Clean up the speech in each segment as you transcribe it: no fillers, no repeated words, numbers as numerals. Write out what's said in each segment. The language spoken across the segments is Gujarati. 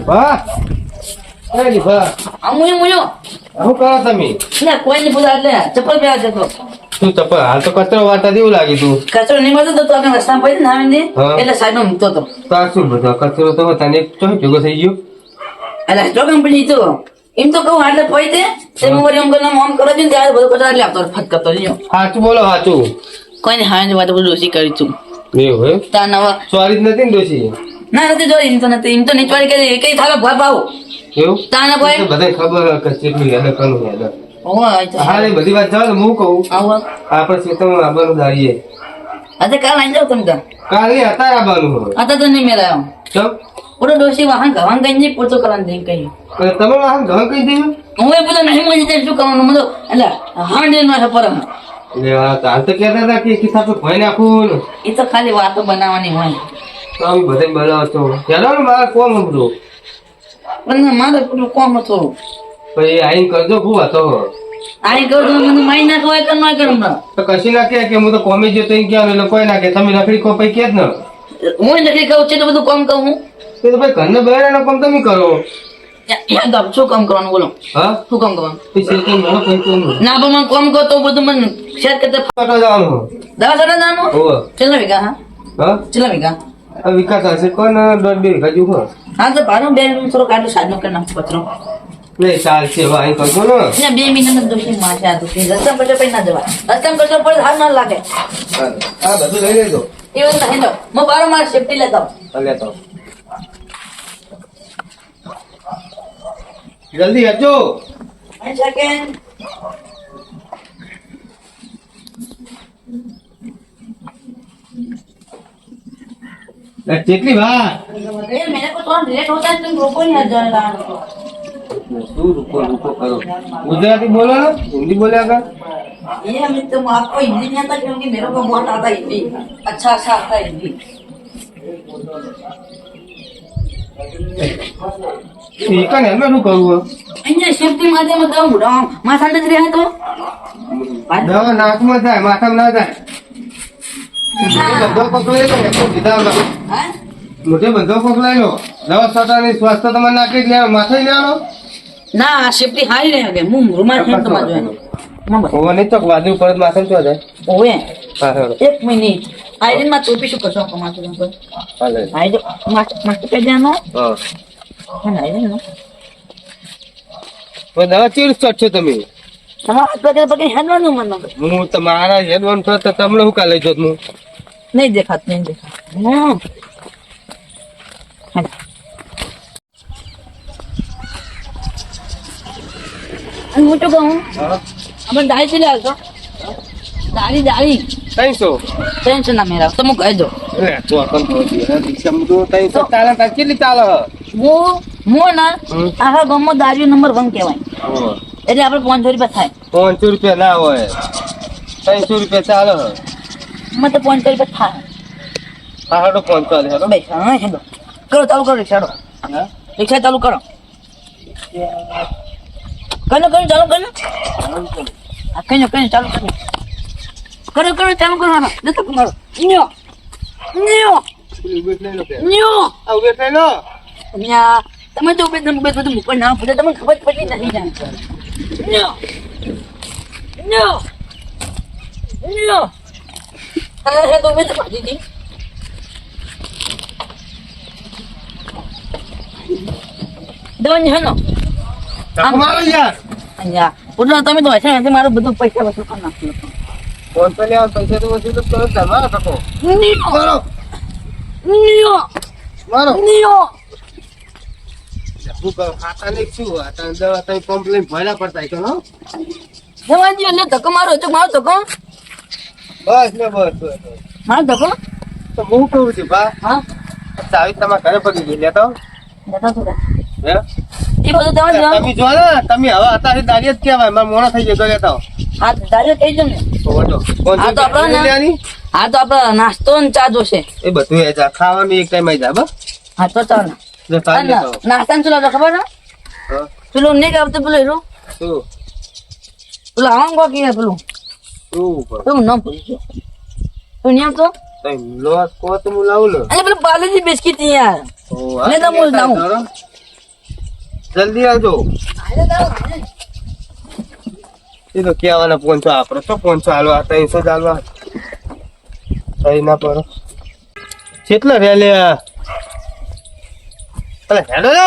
વાહ એ વાહ મુયો શું કરો તમે? ના કોઈ નહીં બોલા એટલે ચપ્પલ પહેરા જતો તું ચપ્પલ હાલ તો કચરો વાતા જેવું લાગી તું. કચરો નહીં મળતો તો આપણે રસ્તા પડી ને આવીને હા. એટલે સાઈડમાં મૂકતો હતો તો આ શું બધો કચરો તો તને ચોઈ ભેગો થઈ ગયો? એટલે જો કંપની તો એમ તો કહું એટલે પડી તે હું વળી એમ કરીને આમ કરો છો ને ત્યારે બધો કચરો એટલે આપતો ફટ કરતો રહ્યો. સાચું બોલો સાચું. કોઈ નહીં હા વાત બધું ઓછી કરી છું એવું હે? તાર નવા સોરી જ નથી ને ડોશી? ના નથી જોઈ એમ તો નહીં ચોરી કરી કઈ થાલો ભાવ પાવો એવું? તાને કોઈ બધા ખબર કે કેટલી યાદ કરવું યાદ. હોય હા એ બધી વાત જાવ ને હું કહું આવો આપણે ખેતરમાં આવવાનું દાડીએ. આજે કાલ આવી જાવ તમે ત્યાં કાલે અત્યારે આવવાનું હોય. आता तो नहीं मिला ચમ पूरा दोषी वहां गवान गंजी पोतो करन दे कहीं અને તમે આમ ઘર કઈ દેવું? હું એ બોલો નહીં મજી તે શું કરવાનું મતો એટલે હાંડે નો છે પર એટલે આ તાર તો કહેતા હતા કે કિસ્સા તો ભય નાખું ને. એ તો ખાલી વાતો બનાવવાની હોય તો અમે બધા બોલાવો છો ચાલો ને મારા કોમ બધું પણ મારે પેલું કોમ હતું પછી આઈને કરજો ખૂબ હતો. આઈ કહું તો મને માઈ ના ખવાય કે ના કરું તો કશી ના કે હું તો કોમી જતો એમ ક્યાં એટલે કોઈ ના કે તમે રખડી કો પછી કે જ ને. હું નથી કહું છે તો બધું કામ કહું હું તો ભાઈ ઘરને બહેરાનો કામ તમે કરો. યાદ શું કામ કરવાનું બોલો હા શું કામ કરવાનું તે શેતી મને કઈ તો નહીં. ના પણ મને કામ કરો તો બધું મને શેર કરતે ફોટો જવાનું. દવા સડા જાનો હોવે. ચલા વિકા હા હા ચલા વિકા આ વિકાસ હશે કોને 1.5 વીઘા જેવું હોય. હા તો ભારો બે થોડો કાઢો સાધનો કરી નાખો પત્રો નહીં ચાલશે હવે અહીં કરજો ને. ના 2 મહિના દોષી માસે આ તો રસ્તા પર પછી ના જવા રસ્તા પર કચરો પડે હાલ ના લાગે હા બધું લઈ લેજો. એવું નહીં તો હું બારો માર સેફટી લેતા લેતો જલ્દી હજો. આવું સેકન્ડ કેટલી વાર अरे मेरे को थोड़ा लेट होता है तुम रोको नहीं आ जाना શું રૂકો રૂકો કરો? ગુજરાતી બોલો ને હિન્દી બોલ્યા કર. ये मैं तुम आपको हिंदी नहीं आता क्योंकि मेरे को बहुत आता हिंदी अच्छा अच्छा आता हिंदी ઠીક ને એમાં શું કરવું? અહીંયા સેફટી માટે મેં દઉં ઉડાવ માથા જ રહે તો દવા નાકમાં જાય માથામાં ના જાય. બધો પકડાઈ લો સીધા હા મોટે બધો પકડાઈ લો. દવા સટાની સ્વાસ્થ્ય તમારે નાખી જ લેવાનું માથે લેવાનો. ના આ સેફટી હારી રહે કે હું રૂમાલ છે તમાર જોઈ મમ્મી ઓવા નહીં તો વાદળી ઉપર માથે શું જાય? ઓએ હા હા 1 મિનિટ આઈરન માં ટોપી શું કરશો કમાતો તો હાલે. આઈ જો મસ્ત કે જાનો હા હા આઈરન નો તો દવા ચીડ ચડશો તમે. તમારા પગે પગે હેડવાનું મન હું તમારા હેડવાનું થયો તો તમને શું કા લઈ જોત હું? नहीं देखा नहीं देखा હું તો કહું આપણે દાળી ચલી આવતો દાળી દાળી 300 ટેન્શન ના મેળવ તો હું કહી દો એટલે તો અકલ પહોંચી હે રિક્ષામાં તો 300 ચાલે તાર કેટલી ચાલે હ? હું ના આખા ગામમાં દાળીઓ નંબર 1 કહેવાય ઓહો. એટલે આપણે 500 રૂપિયા થાય 500 રૂપિયા ના હોય 300 રૂપિયા ચાલે હ. મને તો 500 રૂપિયા થાય હા હાડો 500 ચાલે હેડો. બેસ હા હેડો કરો ચાલુ કરો રિક્ષા હા રિક્ષા ચાલુ કરો ચાલુ ચાલુ ચાલુ કરો ચાલુ કરો હા જતો મારો ન્યો ન્યો ઉભેટ લઈ લો કે ન્યો આ ઉભેટ લઈ લો. ન્યા તમે તો બધું મૂકો ના પડે તમને ખબર પડી નથી જાણતો ન્યો ન્યો ન્યો હા તો બેઠા દીદી દોન હેનો મારો યાર અહીંયા પૂરા તમે તો હશે ને મારું બધું પૈસા વસૂલ કરી નાખ્યું 500 લેવા પૈસા તો વસૂલ તો તમે ધરવા શકો. નિયો મારો નિયો મારો નિયો હું કહું ખાતા નહીં શું આ તને દવા તઈ કમ્પ્લેન ભયલા પડતા હશે હો. જવાજી એટલે ધક્કો મારો તો મારો ધક્કો બસ ને બસ બસ. મારો ધક્કો તો હું કહું છું બા હા ચાવી તમારા ઘરે પડી ગઈ લેતો જતા તો હે એ બધું દવા દો તમે જો ને તમે હવે અત્યારે દાડી જ કહેવાય મારા મોણો થઈ જતો લેતા હા દાદા કહી દો ને તો વટો હા તો આપણે હા તો આપણે નાસ્તો ને ચા જોશે એ બધું એ જા ખાવાનું એક ટાઈમ આવી જા બસ હા તો ચાલ જો ખાઈ લેતો નાસ્તા ને ચલો ખબર ને હા પેલું નહીં આવતું પેલું એનું શું પેલું આવા કો કે પેલું શું ઉપર પેલું નામ પૂછી ગયો તું નહીં આવતો તો લોટ કો તો હું લાવું લો અરે પેલું પાર્લેજી બિસ્કિટ યાર ઓ લે તો હું લાવું. જલ્દી આવજો એ તો કહેવાના 500 આપડે તો 500 હાલવા 300 જ હાલવા થઈ ના પડો કેટલા રે લે અરે હેડો રે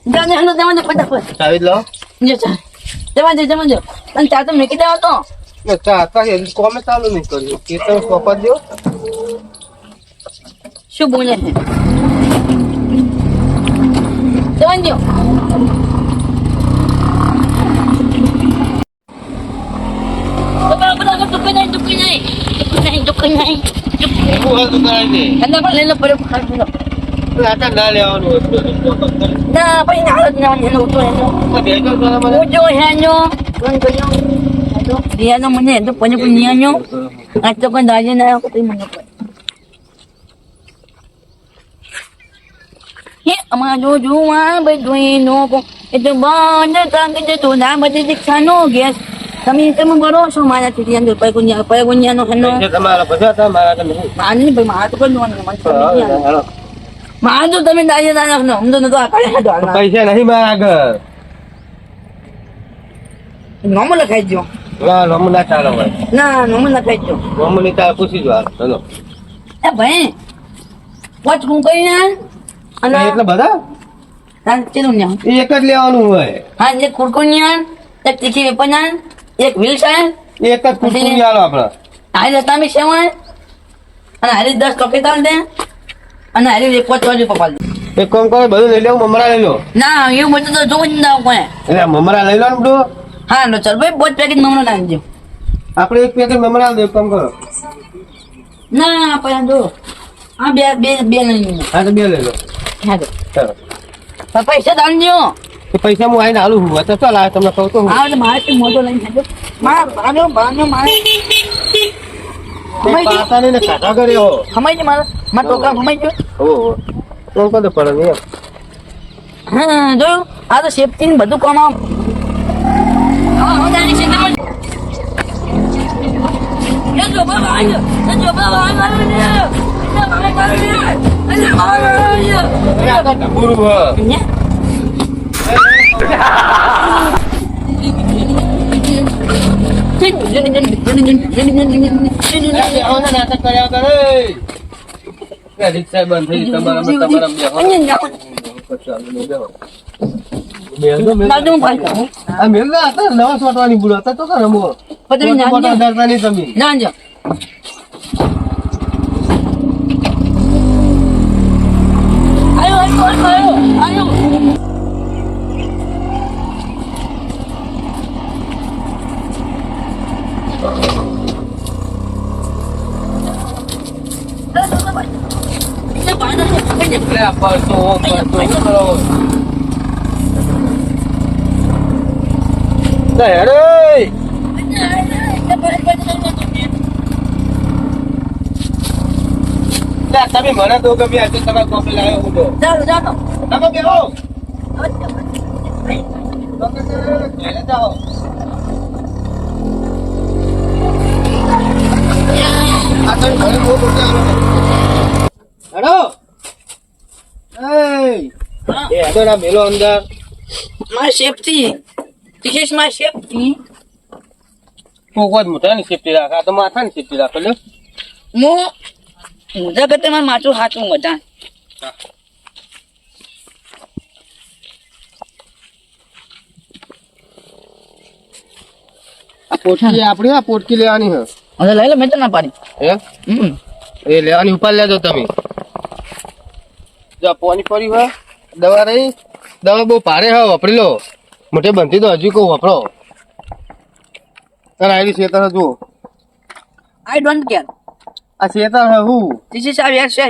જાને હલો જવા દે ફટાફટ ચાવી લો જો ચા જવા દે તને ચા તો મેકી દેવા તો ને ચા હતા કે કોમે ચાલુ નહીં કર્યું કે તો સોપા દો શું બોલે છે જવા દો દુકાન નહીં હું હતું કરાય ને એના પર લઈ લો પડે ખાઈ લો આટા ના લેવાનું હતું ના પછી ના એનો ઉઠો એનો બેજો જરા મને ઉઠો હેનો કોણ કર્યો હેનો દિયાનો મને તો પને પણ નિયાનો આજ તો કોઈ દાજે ના આવ્યો કોઈ મને કોઈ હે અમાર જો આ બધું નો એ તો બંધ કાંગ જે તો ના બધી દીક્ષાનો ગેસ તમે બરો છો મારા થી અંદર પૈગુનિયાનો હેનો તમારા બધા તમારા કે નહીં માની ભાઈ માર તો કોઈ નો મને હાલો માર તો તમે દાજે ના નાખનો અમ તો આ કાલે હાડો હાલ પૈસા નહીં મારા આગળ નોમ લખાઈ દો ના નમુ ના ચાલો ભાઈ ના નોમ લખાઈ દો નમુ ની તારે પૂછી જો હાલો એ ભાઈ વોચ હું કરી ના અને એટલે બધા તાન ચેલું ન્યા એક જ લેવાનું હોય હા એક કુરકુનિયાન એક તીખી વેપનાન એક વિલસાન એક જ કુટુંબી આલો આપણે હારે તમે સેવન અને હારે 10 ટોકેદાર દે અને હારે એક પોચ વાળી પપાલ દે એક કામ કરો બધું લઈ લેવું મમરા લઈ લો ના એવું બધું તો જોવું જ ના કોઈ એટલે મમરા લઈ લો ને બધું હા નો ચાલ ભાઈ બોટ પેકેટ મમરો નાખજો આપણે એક પેકેટ મમરા દે કામ કરો ના પણ જો આ બે લઈ લો હા તો બે લઈ લો હા તો ચાલો પૈસા દાનજો એ પૈસા હું આવીને આલું હું તો ચાલ આ તમને કહું તો હું હા એટલે મારે થી મોટો લઈને ખાજો મારા બાનો મારે હમાઈ પાતા ને ખાધા કર્યો હમાઈ મારા ટોકરા હમાઈ ગયો ઓ કોણ કોણ પડે ને હા જોયું આ તો સેફટી ને બધું કામ આમ ગુરુ નાટક કર્યા કરે રિક્ષા બંધ થઈ તમારા આ મેલના હતા નવા સોટવાની ભૂલ હતા તો રમો મોટા ડરતા નહીં તમે તમે મને તો ગમે આજે તમે કોફી લાવ્યો હું તો ચાલો ચાલો તમે બેહો ઘરે જાઓ આ તો ઘરે બહુ મોટા હેડો એ હેડો ના મેલો અંદર My safety. This is my safety. કોકોજ મોટા ની સેફટી રાખ આ તો માથા ની સેફટી રાખ લ્યો હું જગતે માં માથું હાચું બધા આ પોટકી આપણી આ પોટકી લેવાની હે હવે લઈ લો મેં તો ના પાડી એ લેવાની ઉપર લેજો તમે જો પાણી પડી હોય દવા રહી દવા બહુ ભારે હા વાપરી લો મોટે બનતી તો હજુ કહું વાપરો તારે આવી શેતર જુઓ I don't care. આ શેતર હે હું This is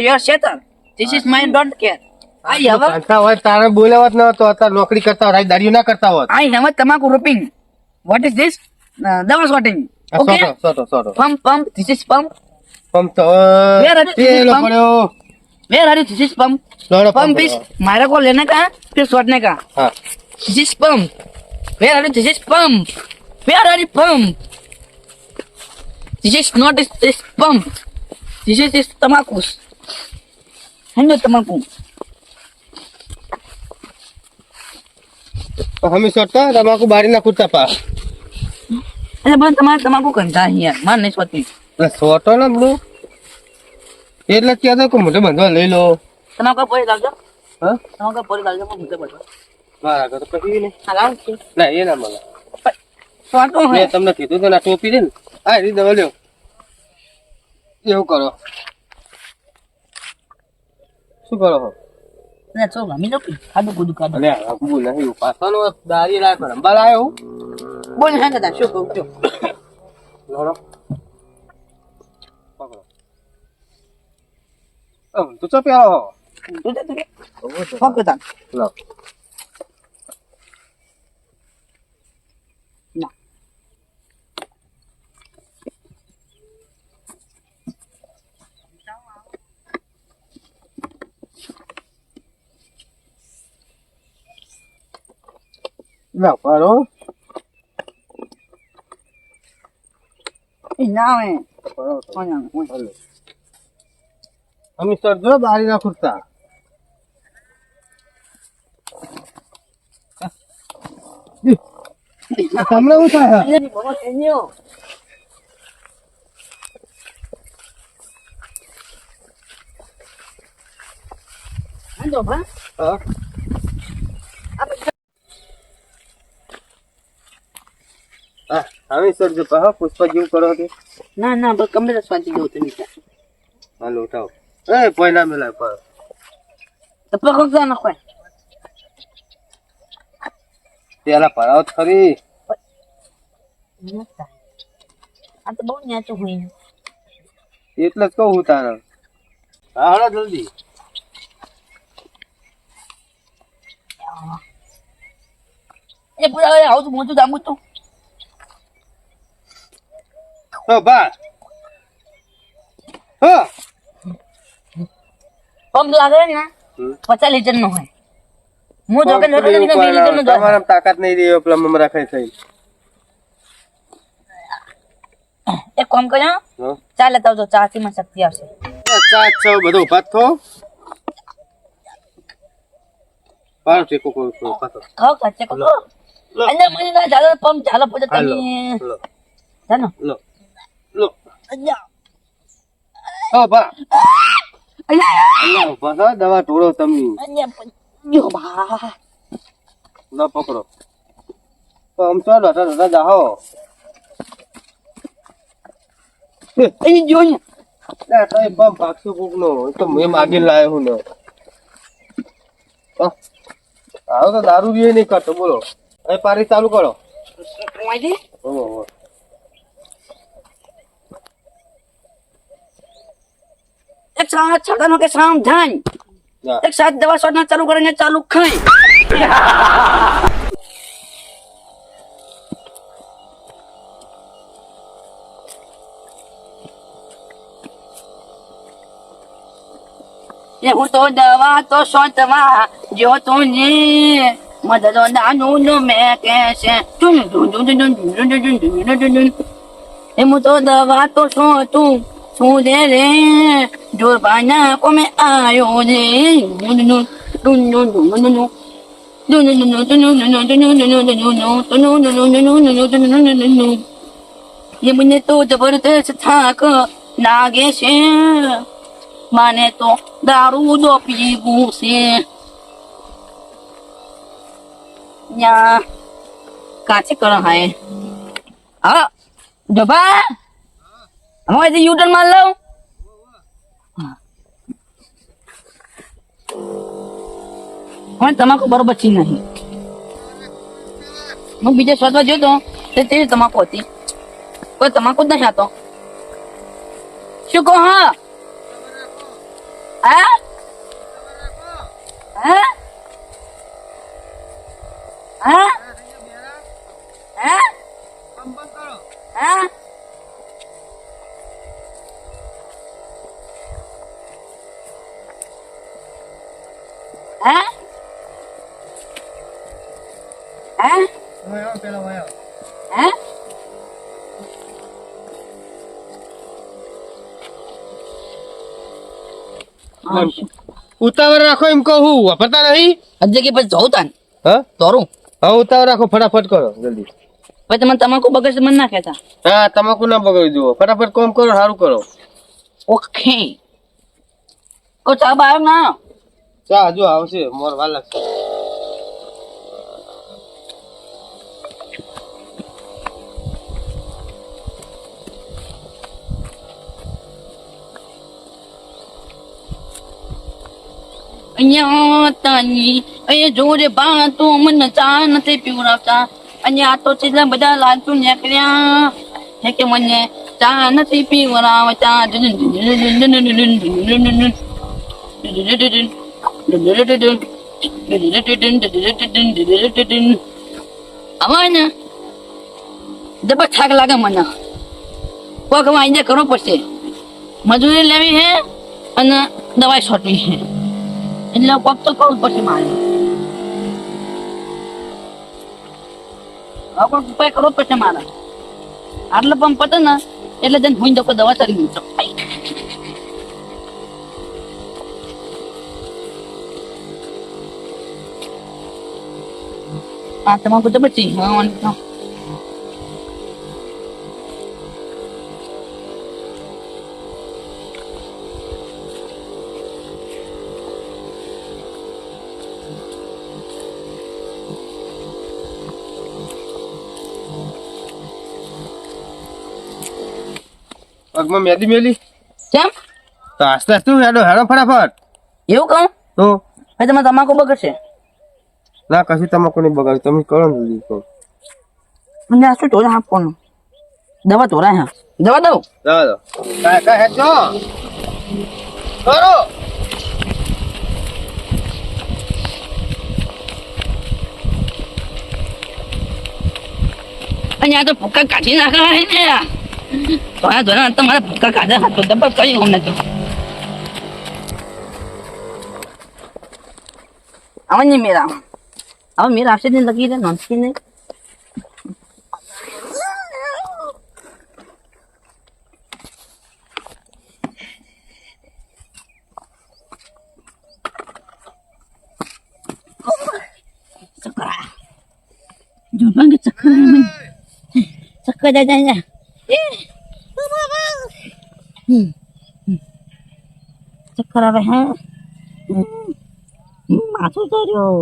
your Satan. This is my don't care. I have a, કરતા હોય તારે બોલાવત ન તો અત્યારે નોકરી કરતા હોય દાડીઓ ના કરતા હોત I have a tobacco rooping. What is this? That was what Okay. સોટો Pump. This is pump. Pump તો Where are the- Talon pump? પડ્યો Where are you? This is pump. લોડો Pump is हमारे को लेने का फिर सोचने का. હા This is pump. Where are you? This is pump. Where are you? Pump. This is not this pump. This is tamakus. Ano tamaku? અમે સોટતા તમાકુ બારી નાખું તપા એટલે પણ તમારે તમાકુ કંટા યાર માર નહીં સોતી. સોટો ને બધું એટલે જ કહેતો કે મોટે બંધવા લઈ લો. તમાકુ પોરી લાવજો. હા તમાકુ પોરી લાવજો હું મુદ્દે બધો. મારા ઘર તો પછી નહીં. હા લાવ છું. ના એ ના મળે. સોટો હે. મેં તમને કીધું તો ના ટોપી દે ને આ રીત દવા લ્યો એવું કરો. શું કરો છો? ના ચો ગમી લો ખાધું કુદું ખાધું. અલે બોલ નહીં પાછાનો દારી લાય રંબા લાયો હું બોલ હે કદા શું કહું છું. લોડો પકડો તું ચો પ્યારો તું તે ફોન કરતા. લો ના ના પાડો એ ના હે પાડો કોણ હલો અમે સર જો બારી ના ખુરતા તમને શું થાય એને બોલો કેન્યો. આંદો ભા હા હવે સર જો પા પુષ્પા જેવું કરો કે ના ના બસ કમરે સ્વાતી જવું તમે હાલો ઉઠાવો એ પોઈના મેલા પર તો પકડ જા ના કોઈ પેલા ભરાવ ખરી આ તો બહુ ન્યાચું હોય. એટલે જ કહું તારે હા હળો જલ્દી એ પૂરા આવું મોટું દામું તું હો બા હા પંપ લાગે ને 50 લીટર નો હોય. હું જો કે લોટો ને 2 લીટર નો તમારા તાકાત નહીં રહી પેલા મમરા ખાઈ થઈ એક કામ કર્યો ચા લેતા આવજો ચા થી મને શક્તિ આવશે. ચા છો બધું ભાત ખો પાર ટેકો કરો પાતો ખાઓ કાચે કો અંદર મને ના ચાલો પંપ ચાલો પછી તમે લો જાનો લો લો અલ્યા હા બા અલ્યા અલ્યા બસ દવા ઢોળો તમે અલ્યા યો બા લો પકડો તો આમ તો ડટા જાહો એ જો ને ના તો પંપ ભાગસો કોકનો તો મેં માગીને લાયો હું ને આવો તો દારૂ બી નહીં કરતો બોલો હવે પારી ચાલુ કરો માજી ઓહો એક સારા છગનો કે સાવધાન ના એક સાથ દવા સોના ચાલુ કરીને ચાલુ ખાઈ એ હું તો દવા તો સોતવા જો તું ને મદદો નાનું નો મેં કેસે તું એ હું તો દવા તો સોતું શું દે રે જોરબાના કોમે આયો રે ये मुझे तो जबरदस्त थाक लागे से माने तो दारू दो पीगू से या काचे कर है हाँ जबा हम ऐसे यू टर्न मार लो हमें તમાકુ બરોબર છે નહીં હું બીજે શોધવા જોયો તો તે તમાકુ હતી કોઈ તમાકુ જ નહીં આતો શું કહો હા હા હા હા હા હા હા હા પેલો વાયો હા ઉતાવળ રાખો એમ કહું વાપરતા નહીં. હજે કે પછી જવું તાન હા તોરું હા ઉતાવળ રાખો ફટાફટ કરો જલ્દી. પછી તમે તમાકુ બગડશે મને ના કહેતા. હા તમાકુ ના બગાડી જુઓ ફટાફટ કામ કરો સારું કરો. ઓકે કો ચા બાર ના ચા હજુ આવશે મોર વાર લાગશે. અહીંયા તાની અહીંયા જોરે બા તું મને ચા નથી પીવડાવતા. અહીંયા તો છેલ્લા બધા લાલચુ નીકળ્યા હે કે મને ચા નથી પીવડાવતા. હવે ને જબર થાક લાગે મને. કોક વાંજે કરવો પડશે. મજૂરી લેવી હે અને દવાઈ છોટવી છે એટલે કોક તો કરવું પડશે મારે. હવે કોઈક ઉપાય કરવો પડશે મારે. આટલે પણ પતે ને એટલે જઈને હું તો દવા ચડી ગયું. હા તમાકુ તો બચી હા પગમાં મેદી મેલી કેમ તો આસ્તે આસ્તે હેડો હેડો ફટાફટ. એવું કહું તો હવે તમારે તમાકુ બગડશે. ના કશું તમાકુ નહીં બગાડ તમે કરો ને જલ્દી કહો. મને આ શું ટોરા આપવાનું દવા તોરાય હા દવા દઉં જવા દો કાંઈ હેડજો કરો. અહીંયા તો ભૂકા કાઢી નાખવા હે ને તોરા તોરા તમારા ભૂકા કાઢે હાથ તો દબર કરી અમને તો હવે નહીં મેરા હવે મેરા આવશે ને લગી રે નોંધતી નહીં. ચક્કર જો ભાંગે ચક્કર જાય ચક્કર આવે હે માથું ચડ્યો.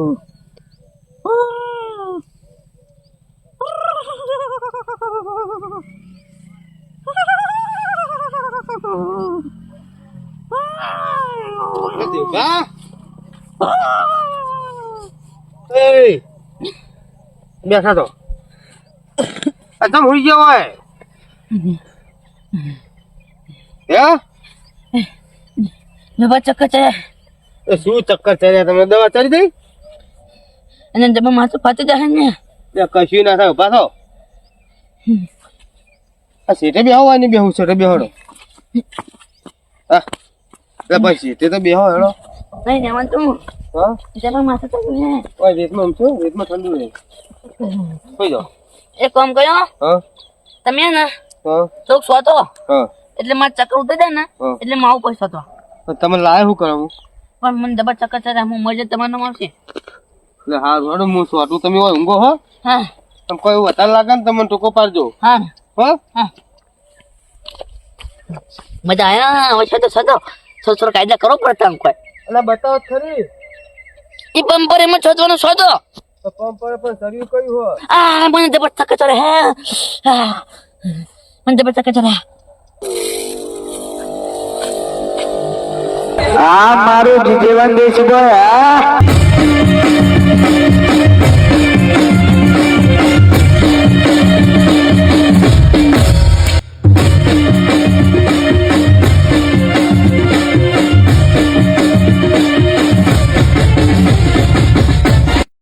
બેઠા તો તમે ઉડી ગયો હોય દવા ચક્કર ચડ્યા શું ચક્કર ચડ્યા તમે દવા ચડી દઈ અને દવા માથું ફાટી જાય ને કશું ના થાય પાછો આ સેટે બેહો હોય ને બેહું સેટે બેહોડો હા ભાઈ સેટે તો બેહો હેડો નહીં ને તું હા દવા માથું ચડ્યું ને ઓય રેતમાં આમ છું રેતમાં ઠંડુ રહે કોઈ જાઓ એક કામ કર્યો હા તમે ને હા ચોક સોતો હા એટલે મારે ચક્કર ઉતરી જાય ને એટલે માવું પૈસા તો તમે લાય શું કરાવું પણ મને દવા ચક્કર ચડે હું મજે તમારે મળશે. એટલે હા રોડ હું સોટું તમે હોય ઊંઘો હો હા તમે કોઈ વધારે લાગે ને તમે ટોકો પાડજો હા હો હા મજા આયા હવે છે તો સતો સસરો કાયદા કરો પડતા આમ કોઈ એટલે બતાવો ખરી ઈ પંપર એમાં છોડવાનો સોદો પંપ પર પણ શરીર કયું હોય આ મને જબર ચક્કર ચડે હે મને જબર ચક્કર ચડે. આ મારું જીવન દેશ બોય